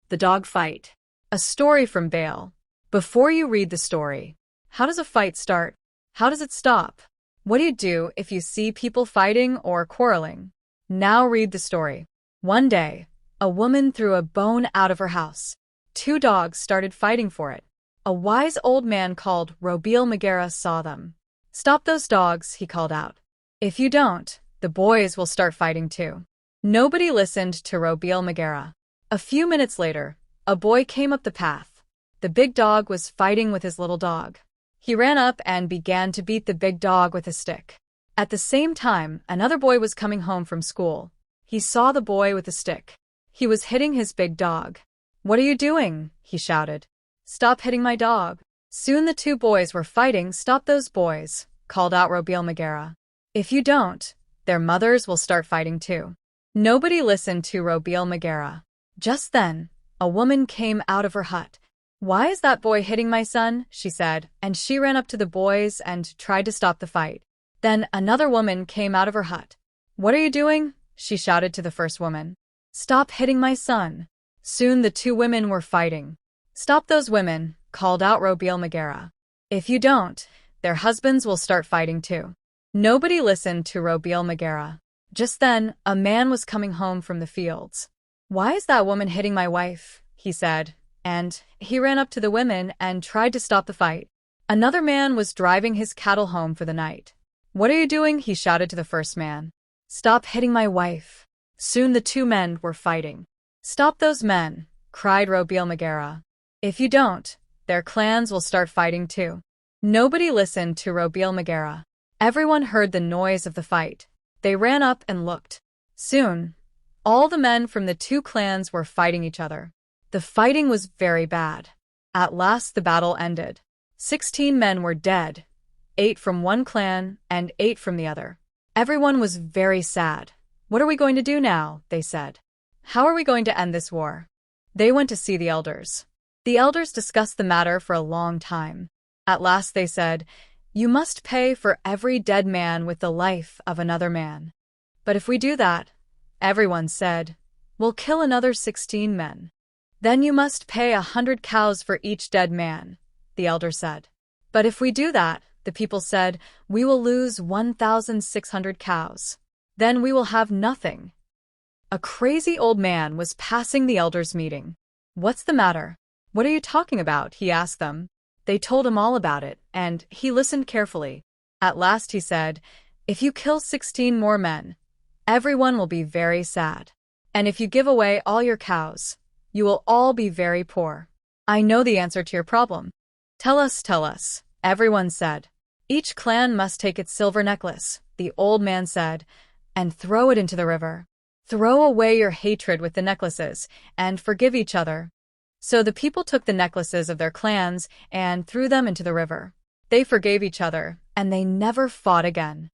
The Dog Fight. A story from Bale. Before you read the story, how does a fight start? How does it stop? What do you do if you see people fighting or quarreling? Now read the story. One day, a woman threw a bone out of her house. Two dogs started fighting for it. A wise old man called Robil Magera saw them. "Stop those dogs," he called out. "If you don't, the boys will start fighting too." Nobody listened to Robil Magera. A few minutes later, a boy came up the path. The big dog was fighting with his little dog. He ran up and began to beat the big dog with a stick. At the same time, another boy was coming home from school. He saw the boy with the stick. He was hitting his big dog. "What are you doing?" he shouted. "Stop hitting my dog." Soon the two boys were fighting. "Stop those boys," called out Robil Magera. "If you don't, their mothers will start fighting too." Nobody listened to Robil Magera. Just then, a woman came out of her hut. "Why is that boy hitting my son?" she said, and she ran up to the boys and tried to stop the fight. Then another woman came out of her hut. "What are you doing?" she shouted to the first woman. "Stop hitting my son." Soon the two women were fighting. "Stop those women," called out Robil Magera. "If you don't, their husbands will start fighting too." Nobody listened to Robil Magera. Just then, a man was coming home from the fields. "Why is that woman hitting my wife?" he said, and he ran up to the women and tried to stop the fight. Another man was driving his cattle home for the night. "What are you doing?" he shouted to the first man. "Stop hitting my wife." Soon the two men were fighting. "Stop those men," cried Robil Magera. "If you don't, their clans will start fighting too." Nobody listened to Robil Magera. Everyone heard the noise of the fight. They ran up and looked. Soon, all the men from the two clans were fighting each other. The fighting was very bad. At last the battle ended. 16 men were dead, 8 from one clan and 8 from the other. Everyone was very sad. "What are we going to do now?" they said. "How are we going to end this war?" They went to see the elders. The elders discussed the matter for a long time. At last they said, "You must pay for every dead man with the life of another man." "But if we do that," everyone said, "we'll kill another 16 men." "Then you must pay 100 cows for each dead man," the elder said. "But if we do that," the people said, "we will lose 1,600 cows. Then we will have nothing." A crazy old man was passing the elders' meeting. "What's the matter? What are you talking about?" he asked them. They told him all about it, and he listened carefully. At last he said, "If you kill 16 more men, everyone will be very sad. And if you give away all your cows, you will all be very poor. I know the answer to your problem." Tell us," everyone said. "Each clan must take its silver necklace," the old man said, "and throw it into the river. Throw away your hatred with the necklaces, and forgive each other." So the people took the necklaces of their clans and threw them into the river. They forgave each other, and they never fought again.